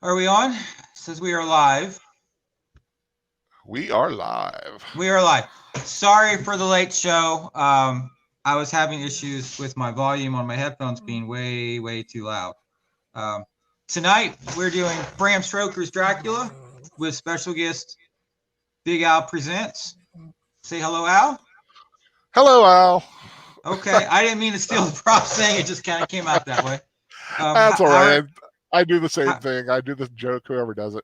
Are we on? It says we are live. We are live. We are live. Sorry for the late show. I was having issues with my volume on my headphones being way too loud. Um, Tonight we're doing Bram Stoker's Dracula with special guest Big Al Presents. Say hello, Al. Hello, Al. Okay, I didn't mean to steal the prop saying it just kind of came out that way. That's all right. I do the same how, thing. I do the joke. Whoever does it.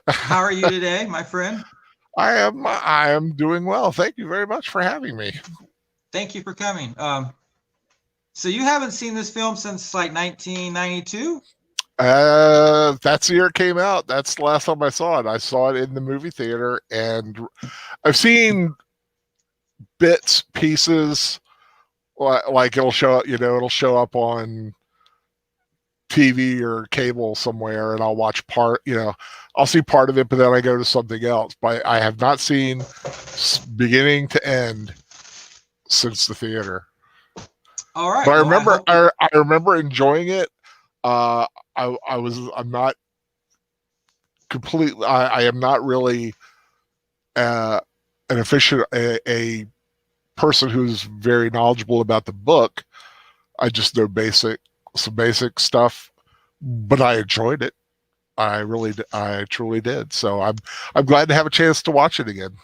how are you today, my friend? I am doing well. Thank you very much for having me. Thank you for coming. So you haven't seen this film since like 1992? That's the year it came out. That's the last time I saw it. I saw it in the movie theater, and I've seen bits, pieces, like it'll show up on TV or cable somewhere, and I'll watch I'll see part of it, but then I go to something else. But I have not seen beginning to end since the theater. All right. But I remember enjoying it. I'm not completely. I am not really an official a person who's very knowledgeable about the book. I just know some basic stuff, but I enjoyed it. I truly did. So I'm glad to have a chance to watch it again.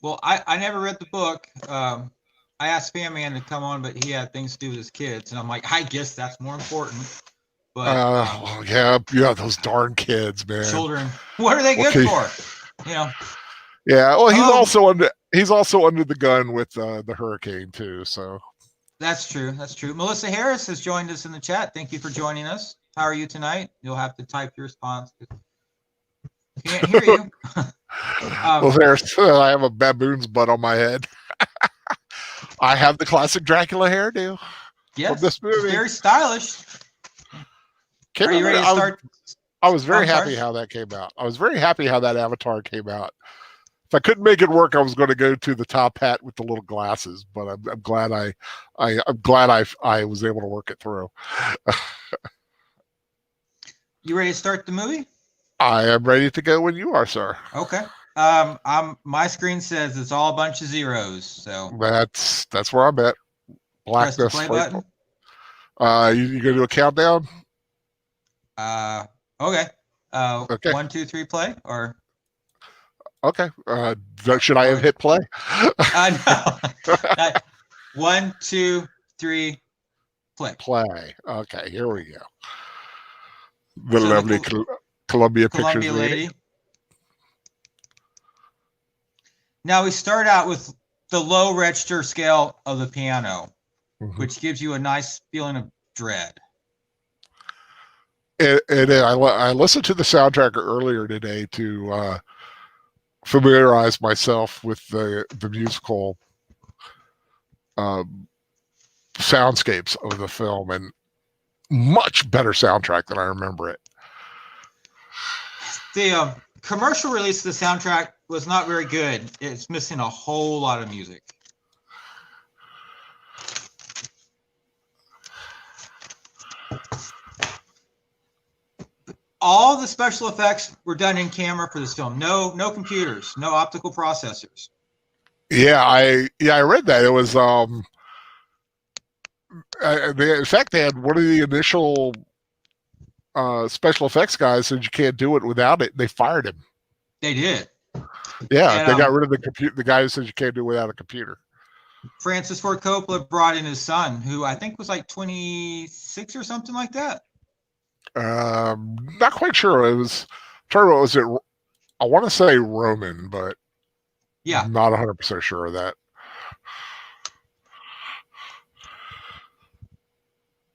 Well, I never read the book. I asked Fan Man to come on, but he had things to do with his kids, and I'm like, I guess that's more important. But yeah, those darn kids, man. Children, what are they good for? Yeah, well, he's also under the gun with the hurricane too. So that's true. That's true. Melissa Harris has joined us in the chat. Thank you for joining us. How are you tonight? You'll have to type your response. Can't hear you. Well, I have a baboon's butt on my head. I have the classic Dracula hairdo. Yes, from this movie. Very stylish. Are you ready to start? I was very happy how that came out. I was very happy how that avatar came out. If I couldn't make it work, I was going to go to the top hat with the little glasses. But I'm glad I was able to work it through. You ready to start the movie? I am ready to go when you are, sir. Okay. My screen says it's all a bunch of zeros. So that's where I'm at. Blackness. Press the play button. You gonna do a countdown? Okay. Okay. 1, 2, 3, play or. Okay. Should I have hit play? No. 1, 2, 3, play. Play. Okay. Here we go. The lovely Columbia Pictures lady. Now we start out with the low register scale of the piano, which gives you a nice feeling of dread. I listened to the soundtrack earlier today to familiarize myself with the musical soundscapes of the film, and much better soundtrack than I remember it. The commercial release of the soundtrack was not very good. It's missing a whole lot of music. All the special effects were done in camera for this film. No computers, no optical processors. Yeah, I read that. It was in fact, they had one of the initial special effects guys said you can't do it without it. They fired him. They did. Yeah, and they got rid of the guy who says you can't do it without a computer. Francis Ford Coppola brought in his son, who I think was like 26 or something like that. Not quite sure. It was. Was it? I want to say Roman, but yeah, I'm not 100% sure of that.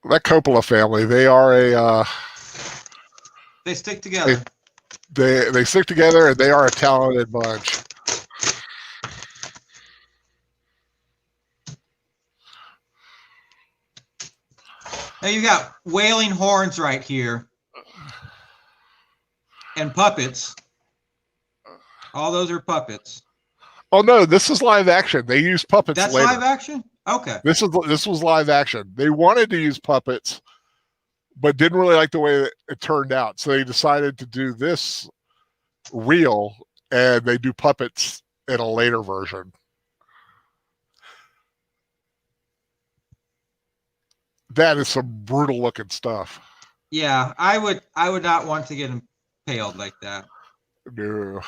That Coppola family, they are they stick together. They stick together, and they are a talented bunch. Now you got wailing horns right here, and puppets. All those are puppets. Oh no, this is live action. They use puppets. That's later. Live action. Okay. This was live action. They wanted to use puppets, but didn't really like the way that it turned out. So they decided to do this real, and they do puppets in a later version. That is some brutal looking stuff. Yeah, I would not want to get impaled like that. No.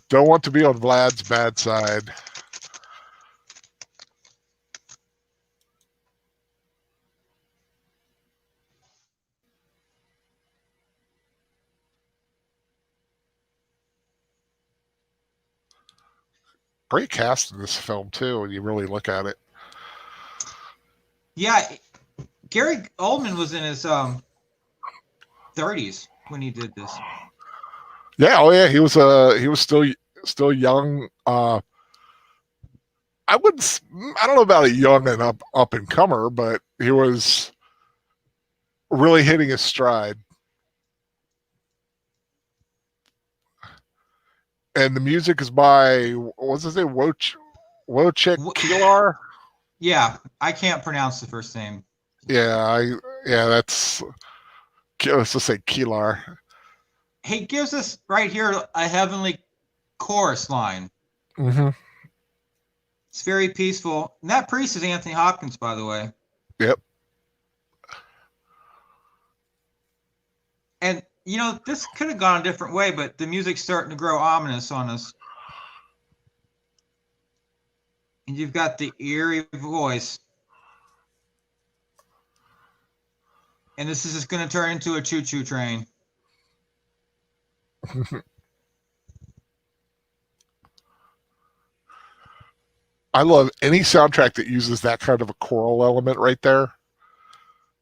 Don't want to be on Vlad's bad side. Great cast in this film too, when you really look at it. Yeah, Gary Oldman was in his 30s when he did this. Yeah, oh yeah, he was still young. I don't know about a young and up and comer, but he was really hitting his stride. And the music is by, what's his name, Wojciech Kilar? Yeah, I can't pronounce the first name. Yeah, let's just say Kilar. He gives us right here a heavenly chorus line. Mm-hmm. It's very peaceful. And that priest is Anthony Hopkins, by the way. Yep. And, you know, this could have gone a different way, but the music's starting to grow ominous on us. And you've got the eerie voice. And this is just going to turn into a choo-choo train. I love any soundtrack that uses that kind of a choral element right there.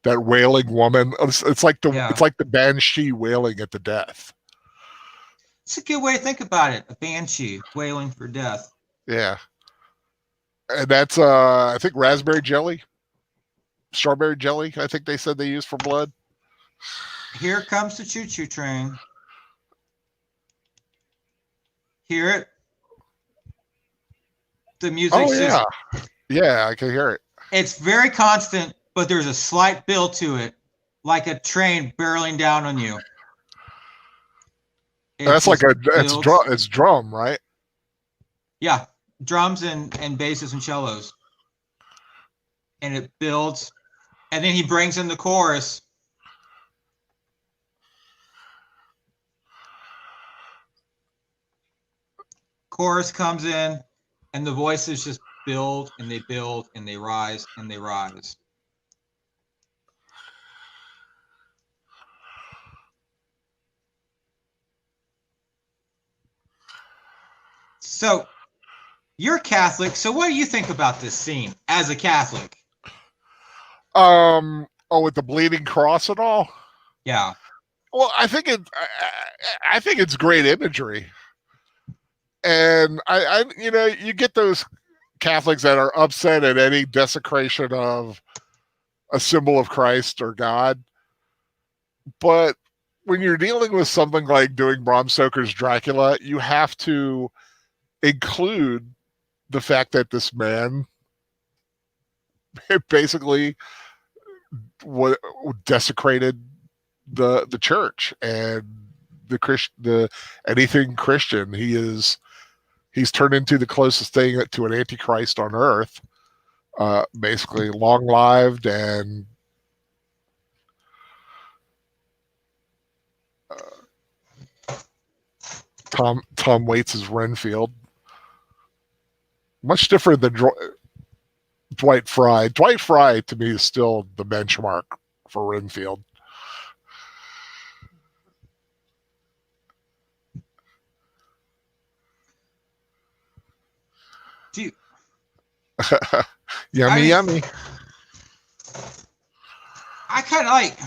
That wailing woman. It's like the banshee wailing at the death. It's a good way to think about it. A banshee wailing for death. Yeah. And that's I think raspberry jelly. Strawberry jelly, I think they said they used for blood. Here comes the choo-choo train. Hear it? The music. Oh, yeah. Yeah, I can hear it. It's very constant, but there's a slight build to it, like a train barreling down on you. That's like it's drum, right? Yeah, drums and basses and cellos. And it builds, and then he brings in the chorus. Chorus comes in, and the voices just build and they build and they rise and they rise. So, you're Catholic. So, what do you think about this scene as a Catholic? With the bleeding cross and all. Yeah. Well, I think it's great imagery, and I you get those Catholics that are upset at any desecration of a symbol of Christ or God, but when you're dealing with something like doing Bram Stoker's Dracula, you have to include the fact that this man basically desecrated the church and the anything Christian. He's turned into the closest thing to an antichrist on earth, basically long-lived and Tom Waits' Renfield. Much different than Dwight Fry. Dwight Fry, to me, is still the benchmark for Renfield. Yummy. I kind of like,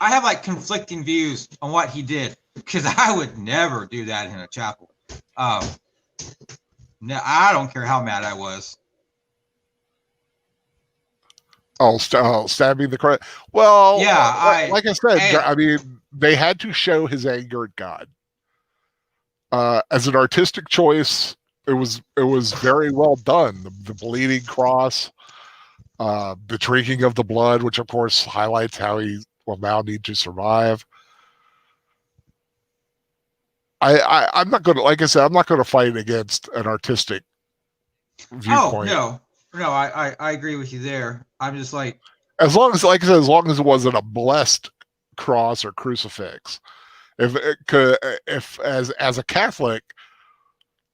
I have like conflicting views on what he did, because I would never do that in a chapel. No, I don't care how mad I was. Stabbing the Christ. Well, yeah, like I said, I mean, they had to show his anger at God. As an artistic choice, it was very well done. The bleeding cross, The drinking of the blood, which of course highlights how he will now need to survive. I'm not going to, like I said, I'm not going to fight against an artistic Oh viewpoint. no, I agree with you there. I'm just like, As long as, like I said, as long as it wasn't a blessed cross or crucifix. If as a Catholic,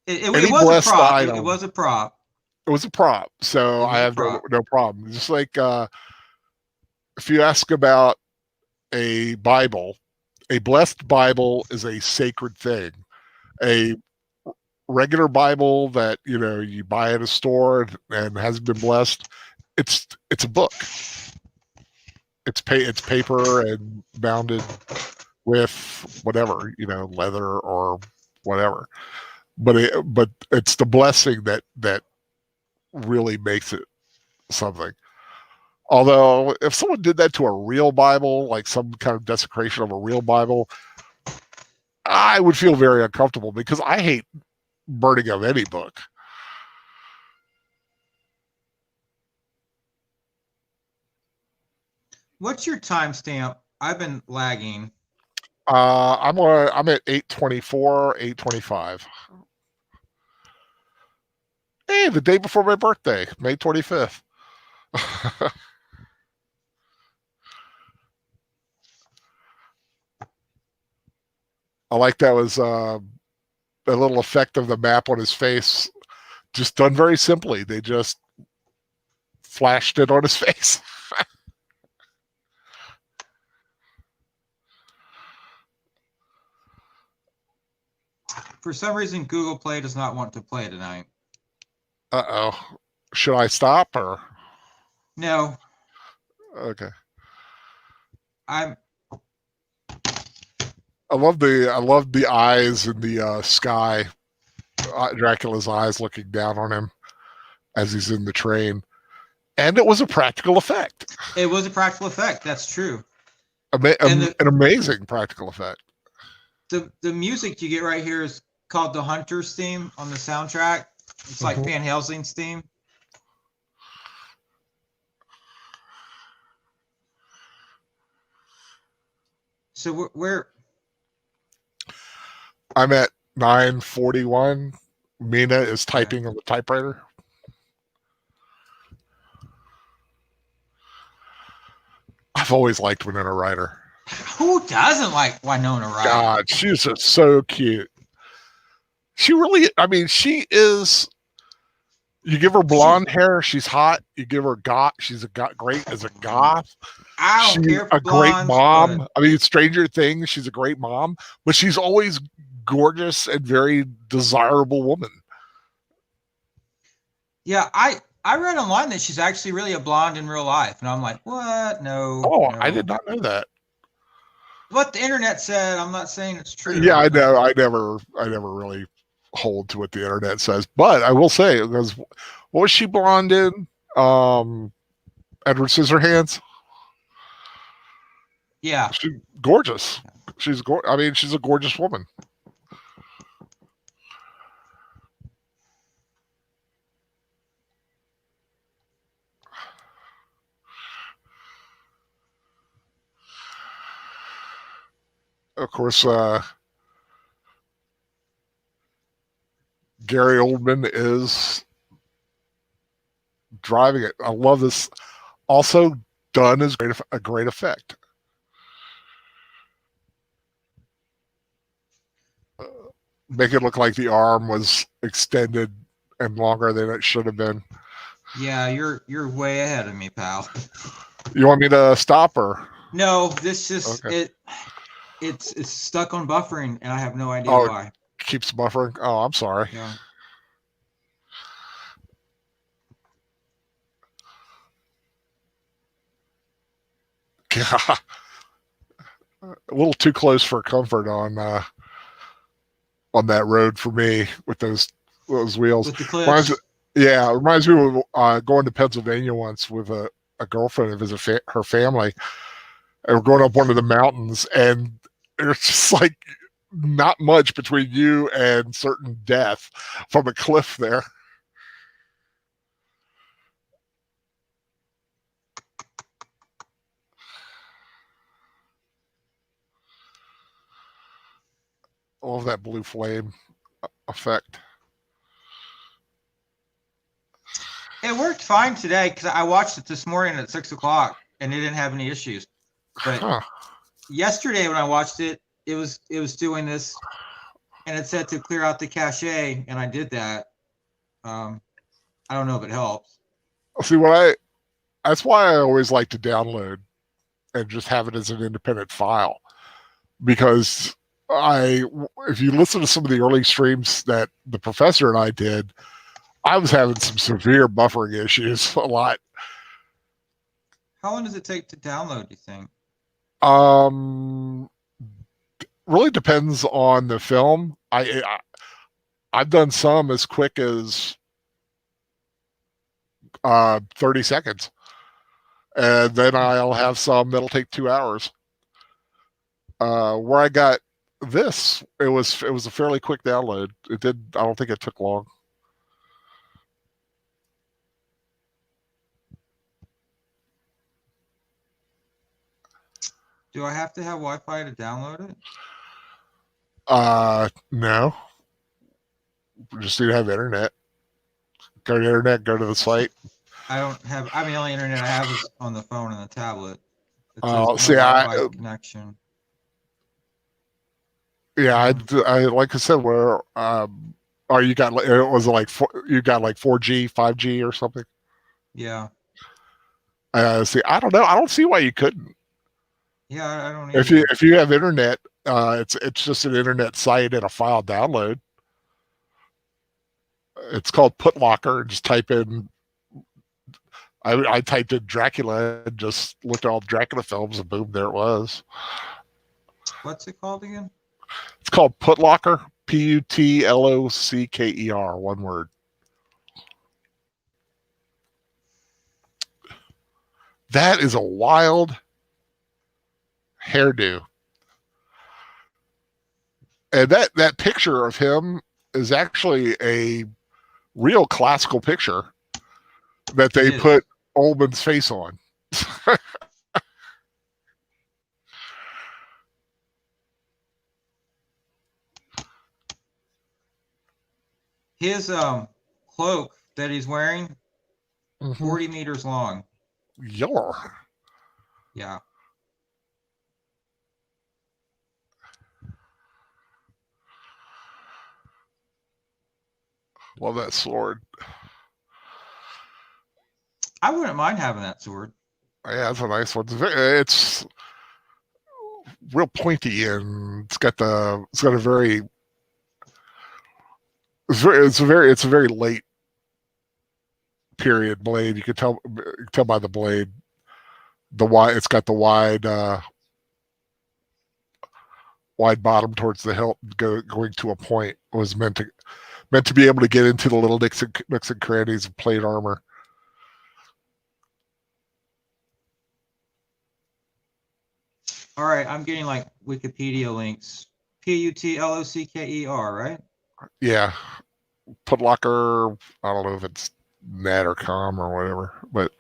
it any was a blessed prop. It item, was a prop. it was a prop, so It I was a have prop. no problem. Just like if you ask about a Bible, a blessed Bible is a sacred thing. A regular Bible that you buy at a store and hasn't been blessed, it's a book. It's paper and bounded with whatever, leather or whatever. But it's the blessing that really makes it something. Although if someone did that to a real Bible, like some kind of desecration of a real Bible, I would feel very uncomfortable because I hate burning of any book. What's your timestamp? I've been lagging. I'm at 8:24, 8:25. Hey, the day before my birthday, May 25th. I like that was a little effect of the map on his face, just done very simply. They just flashed it on his face. For some reason, Google Play does not want to play tonight. Uh-oh. Should I stop or? No. Okay. I love the eyes in the sky. Dracula's eyes looking down on him as he's in the train. And it was a practical effect. It was a practical effect. That's true. An amazing practical effect. The music you get right here is called the Hunter's theme on the soundtrack. It's like Van Helsing's theme. So we're I'm at 9:41. Mina is typing on the typewriter. I've always liked Winona Ryder. Who doesn't like Winona Ryder? God, she's just so cute. She really, she is. You give her blonde hair, she's hot. You give her goth, she's great as a goth. I don't care for a great blondes, mom. but Stranger Things, she's a great mom, but she's always gorgeous and very desirable woman. Yeah, I read online that she's actually really a blonde in real life, and I'm like, what? No. Oh, no. I did not know that. What the internet said, I'm not saying it's true. Yeah, I know. I never really hold to what the internet says, but I will say, because what was she blonde in? Edward Scissorhands. Yeah, she's gorgeous. She's she's a gorgeous woman. Of course, Gary Oldman is driving it. I love this. Also done as a great effect. Make it look like the arm was extended and longer than it should have been. Yeah, you're way ahead of me, pal. You want me to stop or? No, this just it's stuck on buffering, and I have no idea why. Keeps buffering. Oh, I'm sorry. Yeah. A little too close for comfort on that road for me with those wheels. With the clips. Reminds me of going to Pennsylvania once with a girlfriend to visit her family, and we're going up one of the mountains, and there's just like not much between you and certain death from a cliff there. all of that blue flame effect. It worked fine today because I watched it this morning at 6:00 and it didn't have any issues. But yesterday when I watched it, it was doing this, and it said to clear out the cache, and I did that. I don't know if it helps. See, that's why I always like to download and just have it as an independent file, because if you listen to some of the early streams that the professor and I did, I was having some severe buffering issues a lot. How long does it take to download, do you think? Really depends on the film. I've done some as quick as 30 seconds. And then I'll have some that'll take 2 hours. Where I got this, it was a fairly quick download. I don't think it took long. Do I have to have Wi-Fi to download it? No. Just need to have internet. Go to the internet, go to the site. I don't have. I mean, the only internet I have is on the phone and the tablet. Oh, see, Wi-Fi connection. Yeah, I like I said, where you got was it like you got like 4G, 5G, or something? Yeah. See, I don't know. I don't see why you couldn't. Yeah, I don't. Either. If you have internet, it's just an internet site and a file download. It's called Putlocker. Just type in. I typed in Dracula and just looked at all the Dracula films, and boom, there it was. What's it called again? It's called Putlocker. Putlocker. One word. That is a wild hairdo. And that picture of him is actually a real classical picture that they put Ullman's face on. His cloak that he's wearing, 40 meters long. Yeah. Love that sword. I wouldn't mind having that sword. Yeah, it's a nice one. It's real pointy, and it's a very late period blade. You can tell by the blade. It's got the wide bottom towards the hilt, going to a point. It was meant to be able to get into the little nooks and crannies of plate armor. All right, I'm getting like Wikipedia links. Putlocker, right? Yeah. Putlocker, I don't know if it's net or com or whatever, but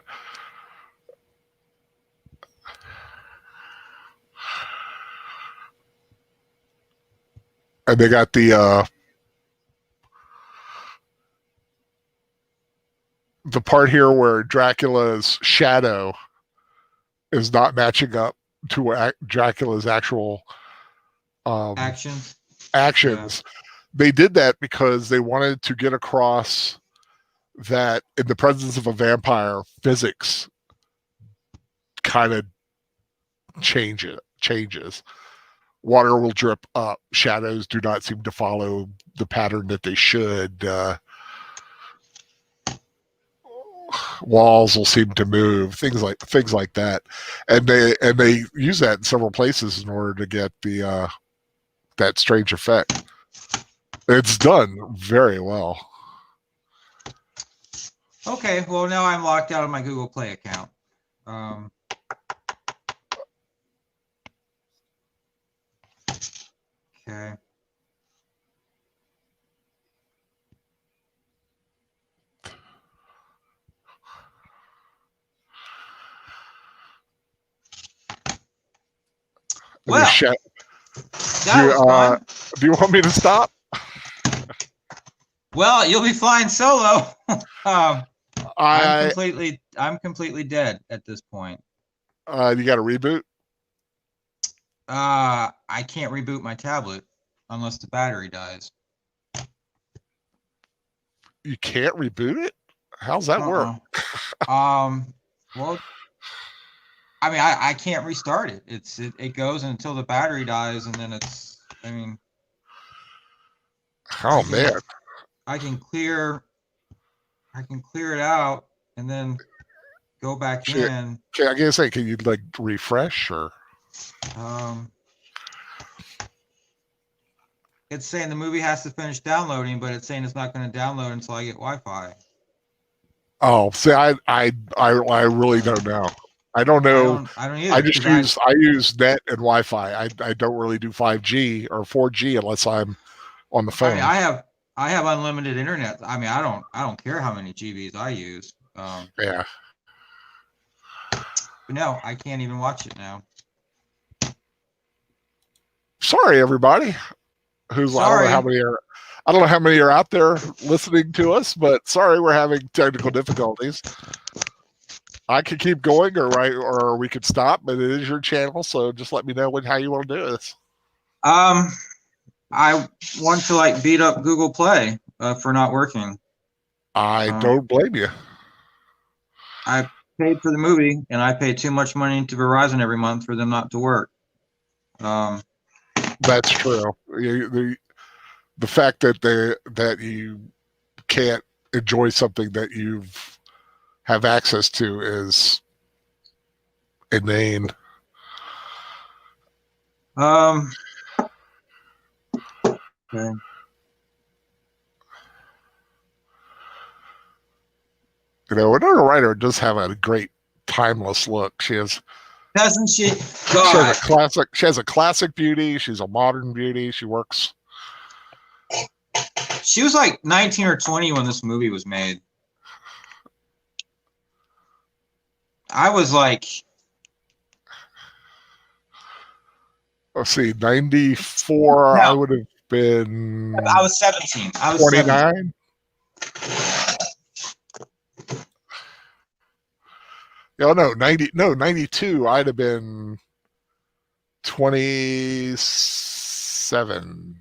and they got the part here where Dracula's shadow is not matching up to Dracula's actual actions. Yeah. They did that because they wanted to get across that in the presence of a vampire, physics kind of changes. Water will drip up. Shadows do not seem to follow the pattern that they should. Walls will seem to move. Things like that, and they use that in several places in order to get the that strange effect. It's done very well. Okay, well now I'm locked out of my Google Play account. Okay. Well, That was fun. Do you want me to stop? Well, you'll be flying solo. I'm I'm completely dead at this point. You got to reboot. I can't reboot my tablet unless the battery dies. You can't reboot it? How's that work? Well, I mean, I can't restart it. It goes until the battery dies, and then Oh man. I can clear it out and then go back in. Okay, I guess can you like refresh or? It's saying the movie has to finish downloading, but it's saying it's not going to download until I get Wi-Fi. Oh, see, I really don't know. I don't know. I don't either. I use net and Wi-Fi. I don't really do 5G or 4G unless I'm on the phone. I mean, I have unlimited internet. I mean, I don't care how many GBs I use. Yeah. But no, I can't even watch it now. Sorry, everybody. Sorry. I don't know how many are out there listening to us, but sorry, we're having technical difficulties. I could keep going, or we could stop, but it is your channel, so just let me know how you want to do this. I want to beat up Google Play for not working. I don't blame you. I paid for the movie, and I pay too much money to Verizon every month for them not to work. That's true. The fact that you can't enjoy something that you have access to is inane. Okay. Winona Ryder does have a great timeless look. She has, doesn't she? God. She has a classic beauty. She's a modern beauty. She works. She was 19 or 20 when this movie was made. I was let's see, 94. I would have been. I was 17. I was 29. 92. I'd have been 27.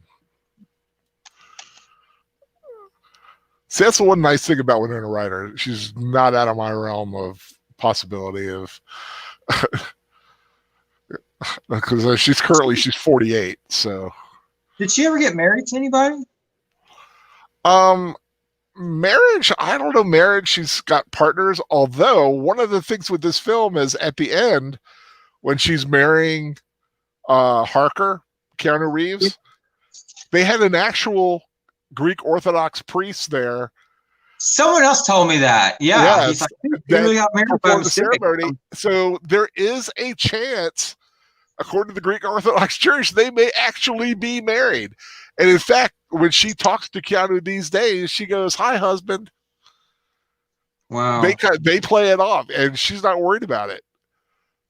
See, that's the one nice thing about Winona Ryder. She's not out of my realm of possibility of, because she's 48. So, did she ever get married to anybody? Marriage, I don't know. Marriage, she's got partners. Although one of the things with this film is at the end when she's marrying Harker, Keanu Reeves, they had an actual Greek Orthodox priest there. Someone else told me that. Yeah, he's really got married before the ceremony. So there is a chance, according to the Greek Orthodox Church, they may actually be married. And in fact, when she talks to Keanu these days, she goes, "Hi, husband." Wow. They play it off, and she's not worried about it.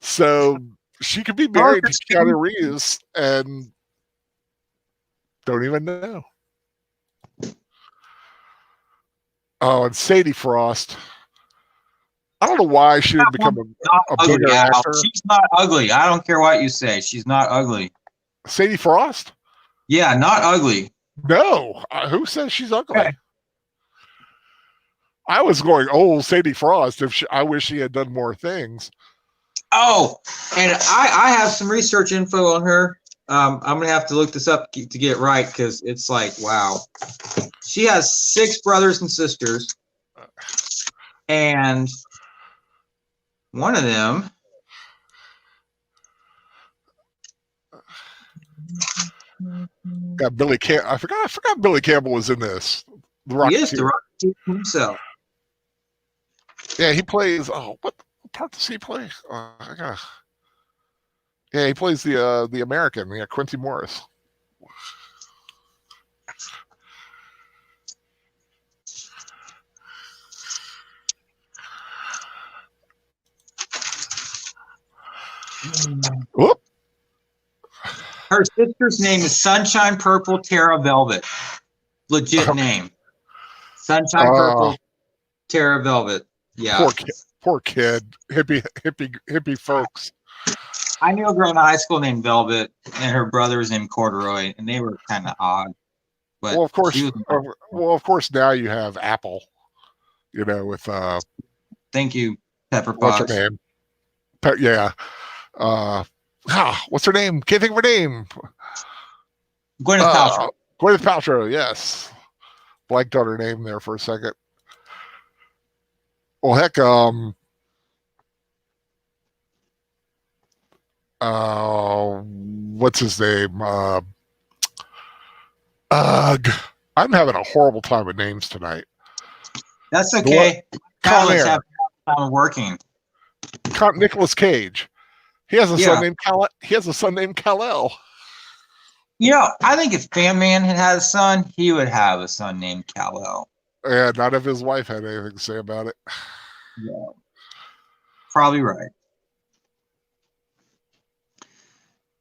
So she could be married to Keanu Reeves and don't even know. Oh, and Sadie Frost. I don't know why she didn't become a bigger actor. She's not ugly. I don't care what you say. She's not ugly. Sadie Frost? Yeah, not ugly. No. Who says she's ugly? Okay. I was going, Sadie Frost. I wish she had done more things. Oh, and I have some research info on her. I'm going to have to look this up to get it right because it's wow. She has 6 brothers and sisters. And one of them got Billy Campbell. I forgot Billy Campbell was in this. He is the Rocketeer himself. Yeah, he plays. What part does he play? Yeah, he plays the American. Yeah, Quincy Morris. Whoop. Her sister's name is Sunshine Purple Terra Velvet. Legit name. Sunshine Purple Terra Velvet. Yeah. Poor kid. Hippie folks. I knew a girl in high school named Velvet, and her brother was named Corduroy, and they were kind of odd. But Well, of course, now you have Apple. With thank you, Pepper what's her Potts. name? Yeah. What's her name? Can't think of her name. Gwyneth Paltrow. Gwyneth Paltrow. Yes. Blanked on her name there for a second. Well, heck, what's his name? I'm having a horrible time with names tonight. That's okay. Con Air. Have time working. Nicolas Cage. He has a son named Kal-El. I think if Fan-Man had a son, he would have a son named Kal-El. Yeah, not if his wife had anything to say about it. Yeah. Probably right.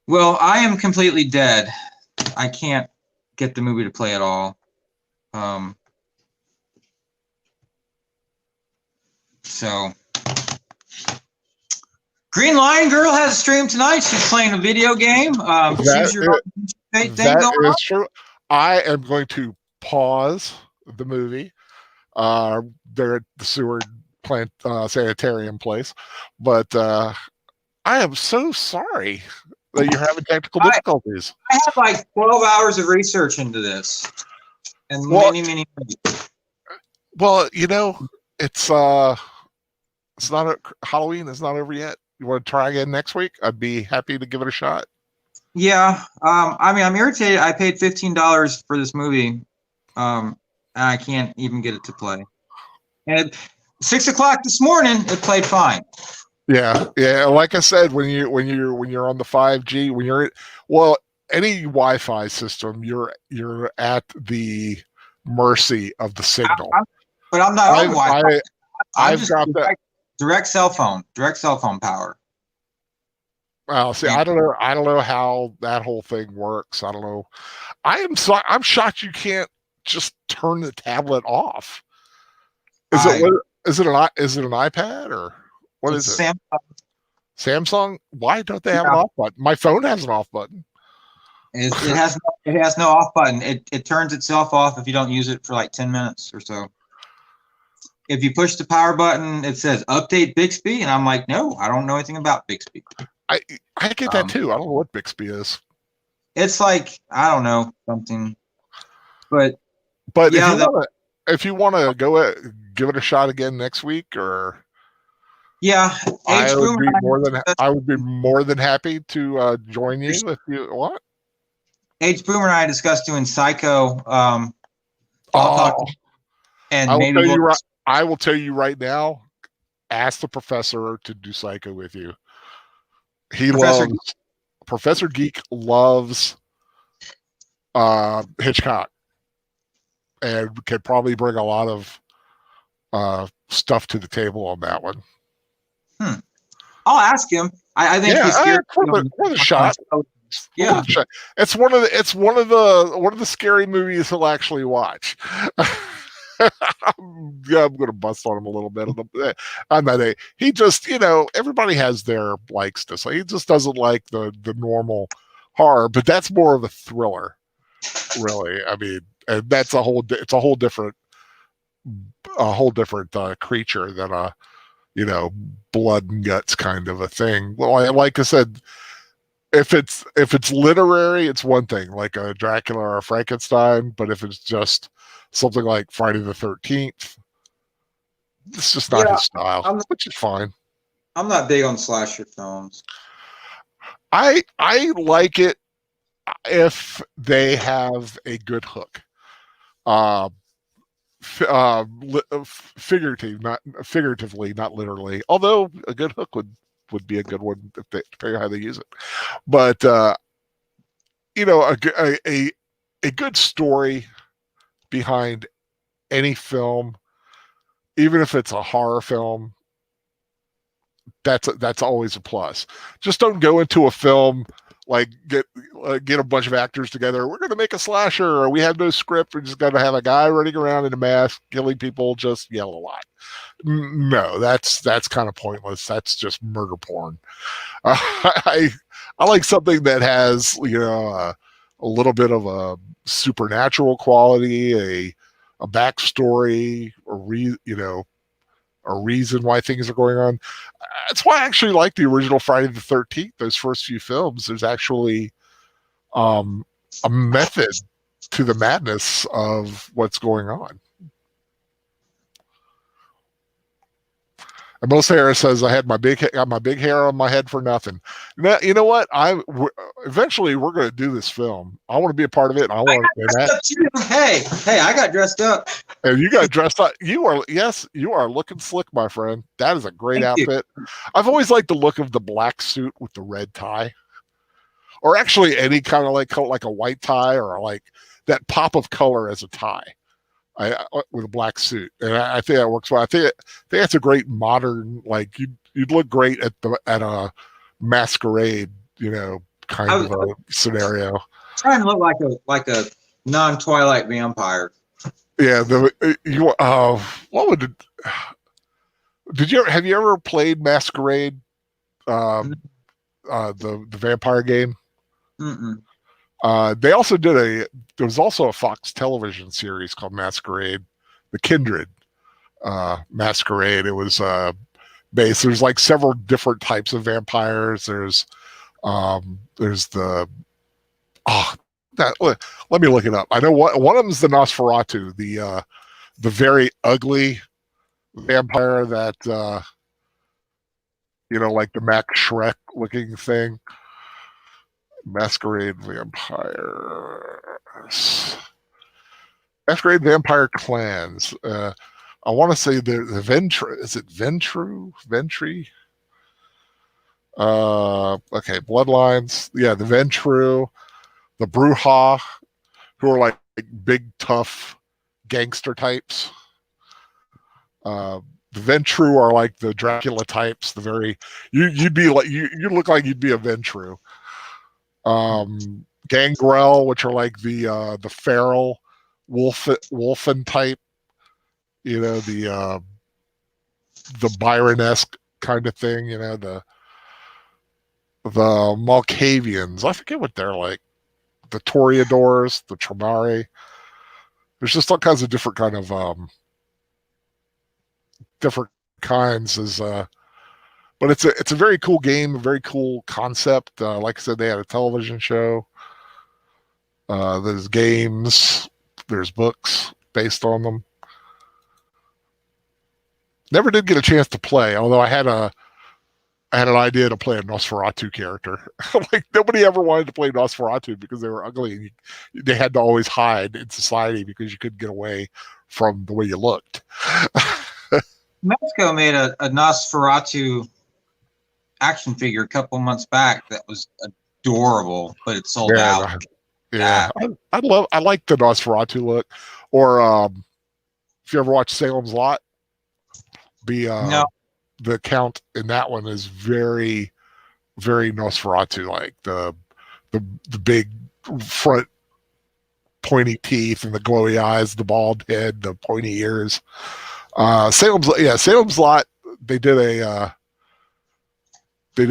Well, I am completely dead. I can't get the movie to play at all. So, Green Lion Girl has a stream tonight. She's playing a video game. That is true. I am going to pause the movie. They're at the sewer plant sanitarium place, but I am so sorry that you're having technical difficulties. I have like 12 hours of research into this, and many. Well, it's not Halloween is not over yet. You want to try again next week? I'd be happy to give it a shot. Yeah. I'm irritated. I paid $15 for this movie, and I can't even get it to play. And at 6 o'clock this morning, it played fine. Yeah. Like I said, when you're on the 5G, any Wi-Fi system, you're at the mercy of the signal. But I'm not on Wi-Fi. I've got that direct cell phone power. Well, see, I don't know how that whole thing works. I don't know. I'm shocked you can't just turn the tablet off. Is it an iPad or what is it? Samsung? Why don't they have an off button? My phone has an off button. It has no off button. It turns itself off if you don't use it for like 10 minutes or so. If you push the power button, it says update Bixby, and I'm like, no, I don't know anything about Bixby. I get that too. I don't know what Bixby is. It's like, I don't know, something. But yeah, if you want to go give it a shot again next week, or I would be more than happy to join you if you want. H. Boomer and I discussed doing Psycho. And I will tell you right now. Ask the professor to do Psycho with you. Professor Geek loves Hitchcock, and can probably bring a lot of stuff to the table on that one. I'll ask him. I think he's scared. Worth a shot. Yeah, it's one of the scary movies he'll actually watch. I'm going to bust on him a little bit on that day. He just, everybody has their likes to say. He just doesn't like the normal horror, but that's more of a thriller, really. I mean, and that's a whole different creature than a, blood and guts kind of a thing. Well, like I said, if it's literary, it's one thing, like a Dracula or a Frankenstein. But if it's just something like Friday the 13th, it's just not his style, which is fine. I'm not big on slasher films. I like it if they have a good hook. Figuratively, not literally. Although a good hook would be a good one, depending on how they use it. But a good story behind any film, even if it's a horror film, that's always a plus. Just don't go into a film like get a bunch of actors together. We're going to make a slasher, or we have no script. We're just going to have a guy running around in a mask, killing people, just yell a lot. No, that's kind of pointless. That's just murder porn. I like something that has a little bit of a supernatural quality, a backstory, a reason why things are going on. That's why I actually like the original Friday the 13th. Those first few films, there's actually a method to the madness of what's going on. And Melissa Harris says, "I got my big hair on my head for nothing." Now, you know what? Eventually we're going to do this film. I want to be a part of it. And I want to. Hey, I got dressed up. And you got dressed up. You are looking slick, my friend. That is a great outfit. I've always liked the look of the black suit with the red tie, or actually any kind of like a white tie, or like that pop of color as a tie. With a black suit, and I think that works well. I think that's a great modern, like you'd look great at a masquerade, kind of a scenario. Trying to look like a non-Twilight vampire. Yeah, what would have you ever played Masquerade, the vampire game? Mm-mm. They also there was also a Fox television series called Masquerade, The Kindred Masquerade. It was based, there's like several different types of vampires. There's the, let me look it up. I know one of them is the Nosferatu, the very ugly vampire that, like the Max Shrek looking thing. Masquerade clans. I want to say the Ventru. Is it Ventru? Ventry? Okay, Bloodlines. Yeah, the Ventru, the Bruja, who are like big, tough gangster types. The Ventru are like the Dracula types. The very you'd be like you look like you'd be a Ventru. Gangrel, which are like the feral wolfen type, the Byron-esque kind of thing, the Malkavians. I forget what they're like. The Toreadors, the Tremare. There's just all kinds of different kind of different kinds as but it's a very cool game, a very cool concept. Like I said, they had a television show. There's games, there's books based on them. Never did get a chance to play, although I had an idea to play a Nosferatu character. Like nobody ever wanted to play Nosferatu because they were ugly, and they had to always hide in society because you couldn't get away from the way you looked. Mexico made a Nosferatu action figure a couple months back that was adorable, but it sold out. Yeah, I like the Nosferatu look. Or if you ever watch Salem's Lot, no. The count in that one is very, very Nosferatu like. The big front pointy teeth and the glowy eyes, the bald head, the pointy ears. Salem's Lot. They did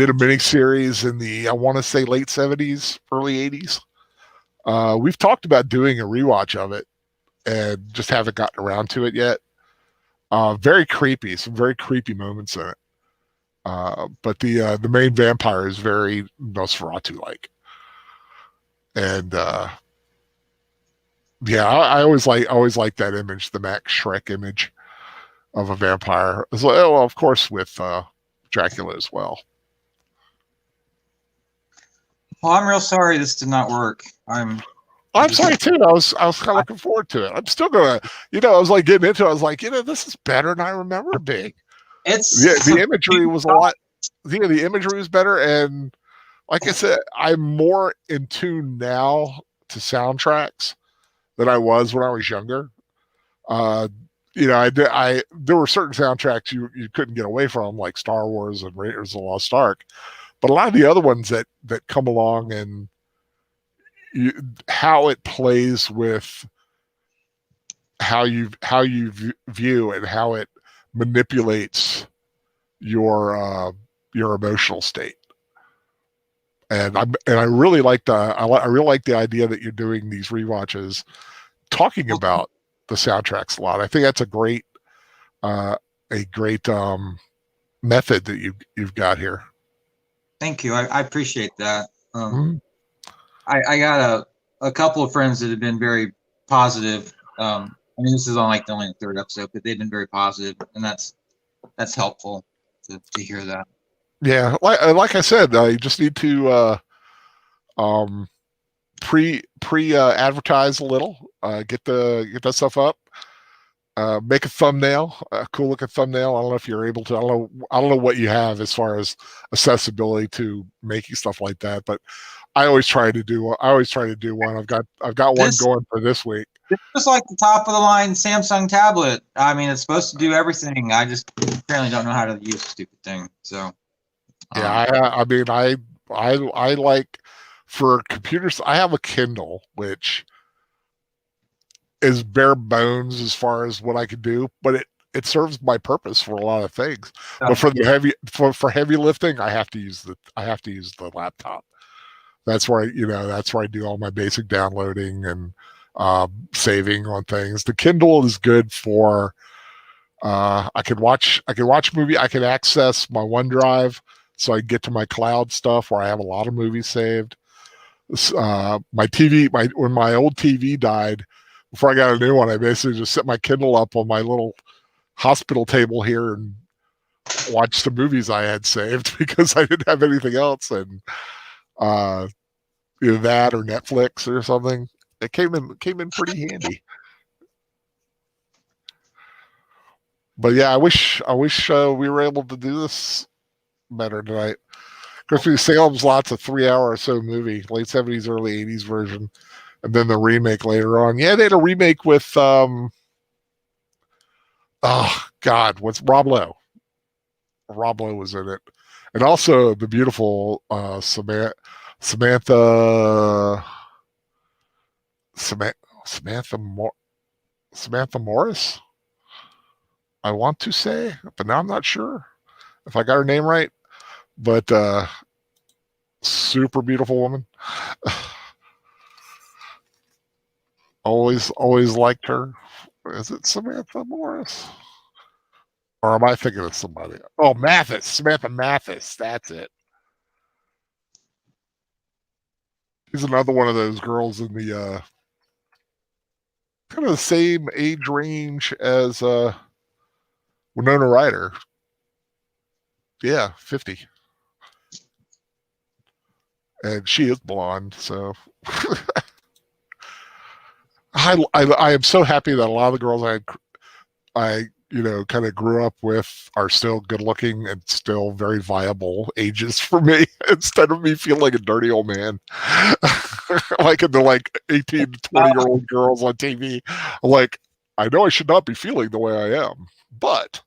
a mini series in the, I want to say, late 70s, early 80s. We've talked about doing a rewatch of it and just haven't gotten around to it yet. Very creepy, some very creepy moments in it. But the main vampire is very Nosferatu-like. And I always like that image, the Max Shrek image of a vampire. Well, of course, with Dracula as well. Well, I'm real sorry this did not work. I'm sorry too. I was kind of looking forward to it. I'm still gonna, I was like getting into it. I was like, this is better than I remember it being. The imagery was a lot. The imagery was better, and like I said, I'm more in tune now to soundtracks than I was when I was younger. There were certain soundtracks you couldn't get away from, like Star Wars and Raiders of the Lost Ark. But a lot of the other ones that come along and how it plays with how you view and how it manipulates your emotional state. And I really like I really like the idea that you're doing these rewatches, talking about the soundtracks a lot. I think that's a great method that you've got here. Thank you. I appreciate that. Mm-hmm. I got a couple of friends that have been very positive. I mean, this is on like only the third episode, but they've been very positive, and that's helpful to hear that. Yeah, like I said, you just need to pre advertise a little, get that stuff up, make a thumbnail, a cool looking thumbnail. I don't know if you're able to. I don't know what you have as far as accessibility to making stuff like that, but I always try to do one. I've got one going for this week. It's just like the top of the line Samsung tablet. I mean, it's supposed to do everything. I just apparently don't know how to use the stupid thing. So yeah, I mean, I like, for computers, I have a Kindle, which is bare bones as far as what I can do, but it serves my purpose for a lot of things. But for the heavy lifting, I have to use the laptop. That's where I do all my basic downloading and saving on things. The Kindle is good for I can watch a movie. I can access my OneDrive so I can get to my cloud stuff where I have a lot of movies saved. My TV, when my old TV died, before I got a new one, I basically just set my Kindle up on my little hospital table here and watched the movies I had saved because I didn't have anything else. And either that or Netflix or something. It came in pretty handy. But yeah, I wish we were able to do this better tonight. Crispy Salem's lots of 3-hour or so movie, late 70s, early 80s version, and then the remake later on. Yeah, they had a remake with oh God, what's Rob Lowe? Rob Lowe was in it, and also the beautiful Samantha Morris. I want to say, but now I'm not sure if I got her name right. But super beautiful woman. always liked her. Is it Samantha Morris? Or am I thinking of somebody? Oh, Mathis. Samantha Mathis. That's it. She's another one of those girls in the kind of the same age range as Winona Ryder. Yeah, 50. And she is blonde, so I am so happy that a lot of the girls I kind of grew up with are still good looking and still very viable ages for me, instead of me feeling like a dirty old man. Like the 18 to 20-year-old girls on TV. Like, I know I should not be feeling the way I am, but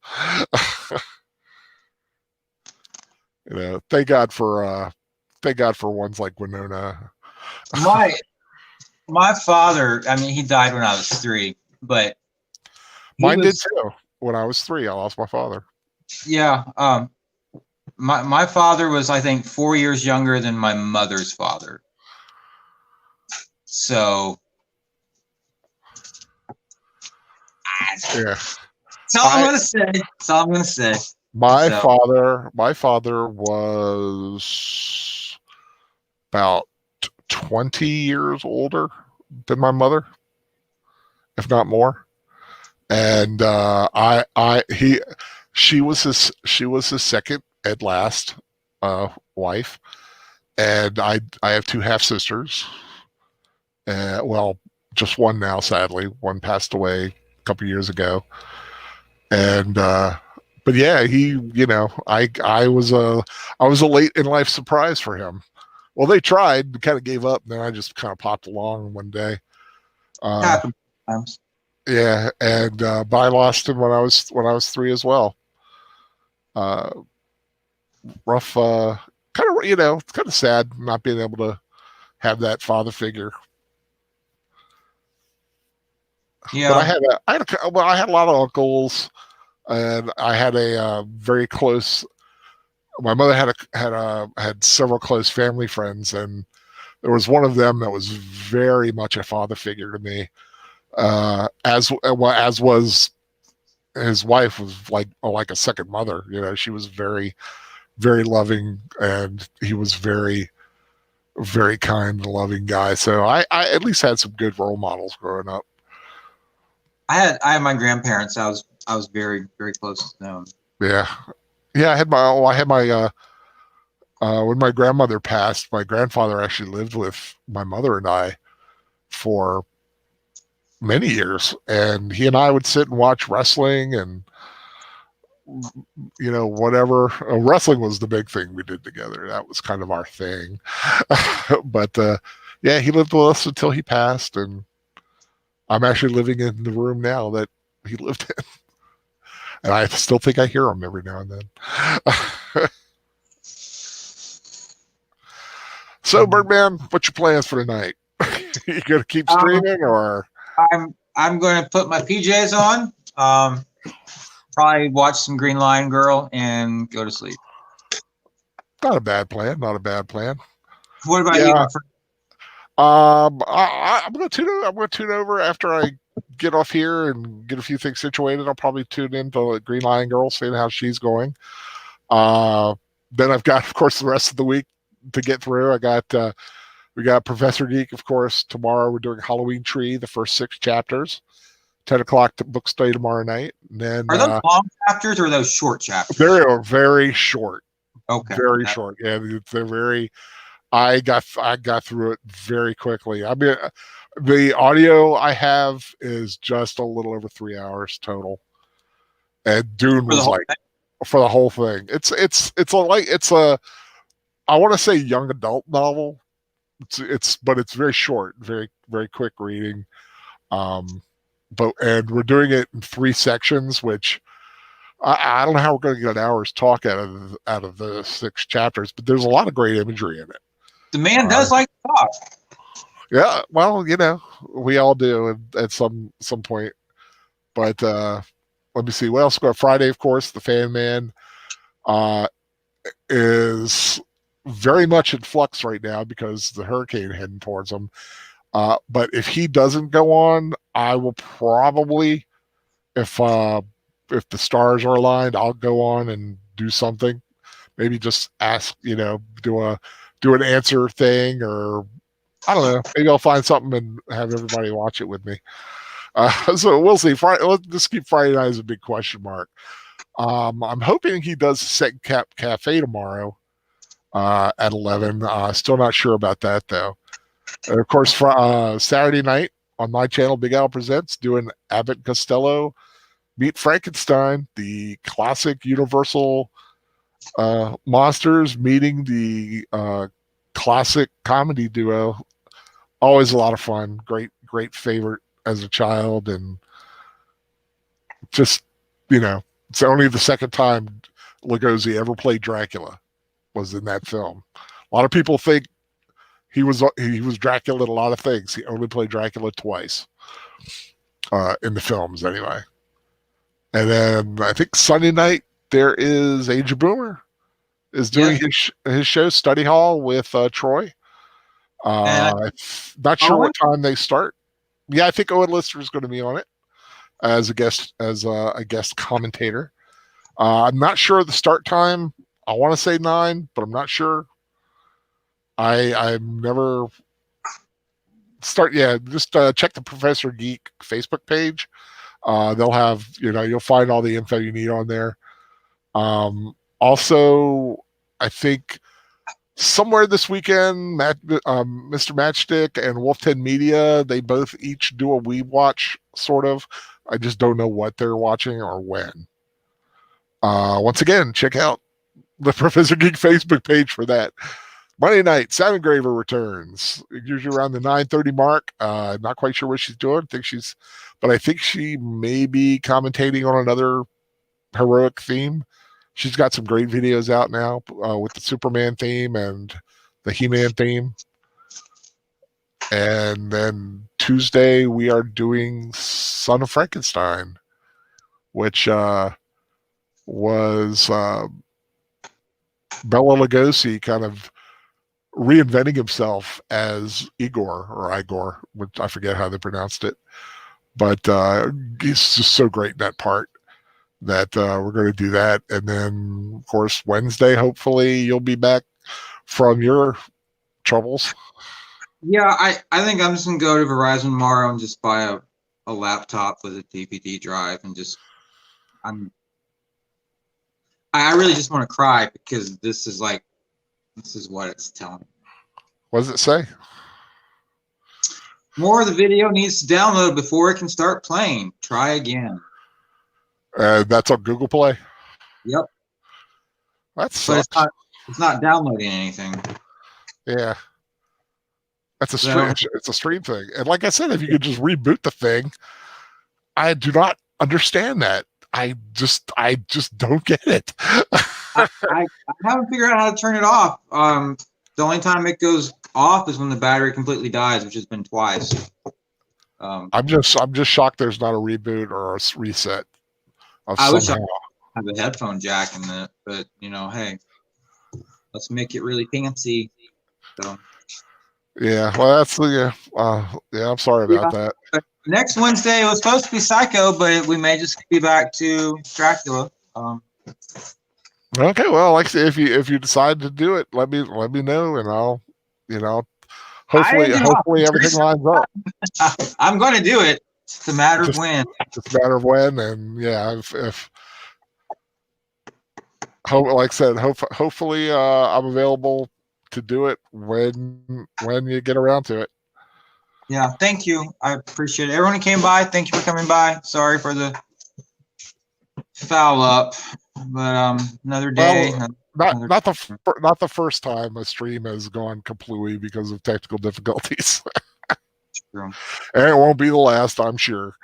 thank God for ones like Winona. My father, I mean, he died when I was 3, but mine did too. When I was 3, I lost my father. Yeah. My father was, I think, 4 years younger than my mother's father. So yeah. That's all I'm gonna say. That's all I'm gonna say. My father was about 20 years older than my mother, if not more. And she was his second and last wife. And I have 2 half sisters. Well, just one now, sadly. One passed away a couple years ago. And but yeah, I was a late in life surprise for him. Well, they tried, kind of gave up, and then I just kind of popped along one day. Happens sometimes. Yeah, and but I lost him when I was 3 as well. Rough kind of, it's kind of sad not being able to have that father figure. But Yeah. I had a lot of uncles, and I had a very close. My mother had several close family friends, and there was one of them that was very much a father figure to me. As was his wife, was like a second mother. She was very, very loving, and he was very, very kind and loving guy. So I at least had some good role models growing up. I had my grandparents. I was very, very close to them. Yeah, yeah. I had my when my grandmother passed, my grandfather actually lived with my mother and I for many years, and he and I would sit and watch wrestling and whatever. Wrestling was the big thing we did together. That was kind of our thing. But yeah, he lived with us until he passed, and I'm actually living in the room now that he lived in, and I still think I hear him every now and then. So, Birdman, what's your plans for tonight? You gonna keep streaming, or? I'm going to put my PJs on. Probably watch some Green Lion Girl and go to sleep. Not a bad plan. Not a bad plan. What about you, my friend? I'm gonna tune over after I get off here and get a few things situated. I'll probably tune into Green Lion Girl, seeing how she's going. Then I've got, of course, the rest of the week to get through. We got Professor Geek, of course. Tomorrow we're doing Halloween Tree, the first 6 chapters. 10 o'clock to book study tomorrow night. And then are those long chapters or are those short chapters? They are very short. Okay. Very short. Yeah, they're very. I got through it very quickly. I mean, the audio I have is just a little over 3 hours total. And Dune was like for the whole thing. It's a I want to say young adult novel. But it's very short, very, very quick reading. And we're doing it in 3 sections, which I don't know how we're going to get an hour's talk out of the 6 chapters, but there's a lot of great imagery in it. The man does like to talk. Yeah, well, we all do at some point. But let me see what else. Got Friday, of course. The Fan Man is very much in flux right now because the hurricane heading towards him. But if he doesn't go on, I will probably, if the stars are aligned, I'll go on and do something. Maybe just ask, do an answer thing, or I don't know. Maybe I'll find something and have everybody watch it with me. So we'll see. Let's just keep Friday night as a big question mark. I'm hoping he does Second Cafe tomorrow at 11. Still not sure about that though. And of course, Saturday night on my channel, Big Al Presents, doing Abbott and Costello Meet Frankenstein, the classic Universal monsters meeting the classic comedy duo. Always a lot of fun. Great favorite as a child, and just it's only the second time Lugosi ever played Dracula was in that film. A lot of people think he was Dracula in a lot of things. He only played Dracula twice in the films, anyway. And then I think Sunday night there is Age of Boomer is doing his show Study Hall with Troy. Not sure what time they start. Yeah, I think Owen Lister is going to be on it as a guest commentator. I'm not sure the start time. I want to say 9, but I'm not sure. I'm never start. Yeah, just check the Professor Geek Facebook page. They'll have, you'll find all the info you need on there. Also, I think somewhere this weekend, Mr. Matchstick and Wolf 10 Media, they both each do a We Watch, sort of. I just don't know what they're watching or when. Once again, check out the Professor Geek Facebook page for that. Monday night, Sam Graver returns, usually around the 9:30 mark. Not quite sure what she's doing. I think she may be commentating on another heroic theme. She's got some great videos out now with the Superman theme and the He-Man theme. And then Tuesday we are doing Son of Frankenstein, which was Bela Lugosi kind of reinventing himself as Igor, which I forget how they pronounced it. But he's just so great in that part that we're going to do that. And then, of course, Wednesday, hopefully you'll be back from your troubles. Yeah, I think I'm just going to go to Verizon tomorrow and just buy a laptop with a DVD drive and just I really just want to cry because this is what it's telling me. What does it say? More of the video needs to download before it can start playing. Try again. That's on Google Play? Yep. That sucks. But it's not downloading anything. Yeah. That's a stream. It's a stream thing. And like I said, if you could just reboot the thing, I do not understand that. I just don't get it. I haven't figured out how to turn it off. The only time it goes off is when the battery completely dies, which has been twice. I'm just shocked there's not a reboot or a reset. I wish I had a headphone jack in it, but hey, let's make it really fancy. So. Yeah, well, that's I'm sorry about that. Next Wednesday it was supposed to be Psycho, but we may just be back to Dracula. Okay, well, like I said, if you decide to do it, let me know, and I'll hopefully everything lines up. I'm going to do it. It's a matter of when. It's a matter of when, and yeah, like I said, hopefully I'm available to do it when you get around to it. Yeah, thank you. I appreciate it. Everyone who came by, thank you for coming by. Sorry for the foul up, but another day. Well, not the first time a stream has gone completely because of technical difficulties. True. And it won't be the last, I'm sure.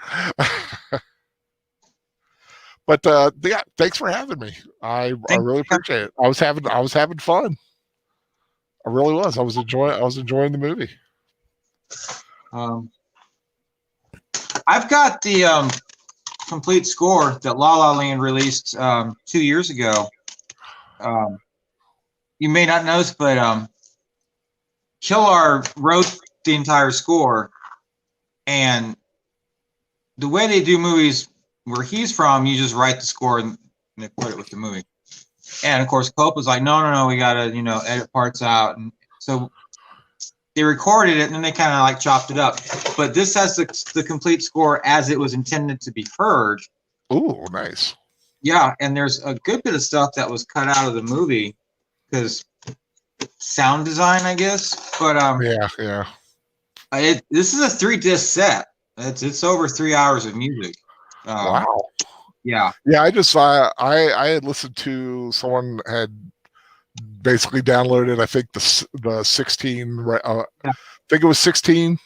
But yeah, thanks for having me. I really appreciate it. I was having fun. I really was. I was enjoying the movie. I've got the complete score that La La Land released 2 years ago. You may not know this, but Killar wrote the entire score, and the way they do movies where he's from, you just write the score and they put it with the movie. And of course, Cope was like, no, we gotta edit parts out, and so they recorded it and then they kind of like chopped it up. But this has the complete score as it was intended to be heard. Ooh, nice. Yeah, and there's a good bit of stuff that was cut out of the movie because sound design, I guess. But yeah. This is a 3-disc set. It's over 3 hours of music. Wow. Yeah. Yeah, I had listened to someone had basically downloaded, I think the 16 I think it was 16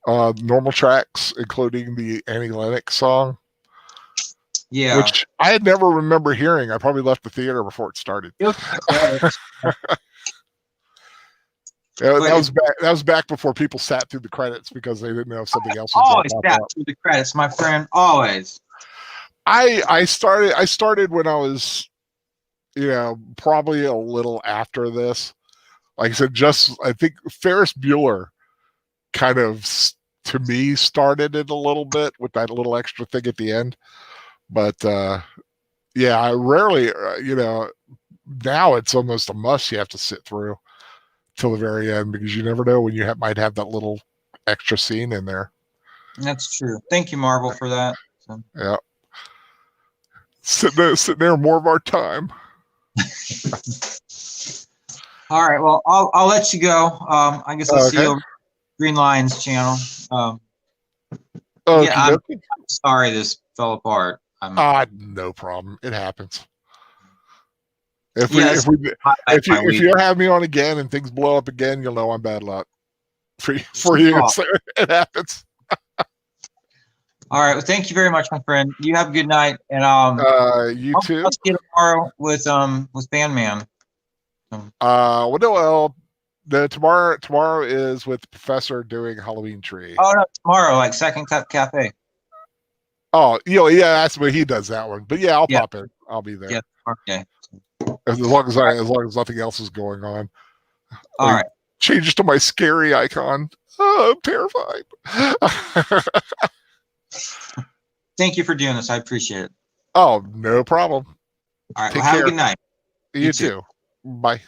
normal tracks, including the Annie Lennox song. Yeah. Which I had never remember hearing. I probably left the theater before it started. That was back before people sat through the credits because they didn't know if something else was always sat through the credits, my friend. Always. I started when I was, probably a little after this. Like I said, I think Ferris Bueller kind of, to me, started it a little bit with that little extra thing at the end. But yeah, I rarely, now it's almost a must. You have to sit through till the very end because you never know when you might have that little extra scene in there. That's true. Thank you, Marvel, for that. So. Yeah. Sitting there more of our time. All right. Well, I'll let you go. I guess I'll see you over Green Lion's channel. Yeah, I'm sorry this fell apart. No problem. It happens. If you have me on again and things blow up again, you'll know I'm bad luck. For you, it happens. All right. Well, thank you very much, my friend. You have a good night, and You I'll too. see you tomorrow with Bandman. Well, no, well, tomorrow is with the professor doing Halloween Tree. Oh no, tomorrow, like Second Cup Cafe. Oh, yeah, that's what he does that one. But yeah, I'll Yeah. pop in. I'll be there. Yeah. Okay. As long as nothing else is going on. All right. Changes to my scary icon. Oh, I'm terrified. Thank you for doing this. I appreciate it. Oh, no problem. All right. Take Well, have care. a good night. You too. Bye.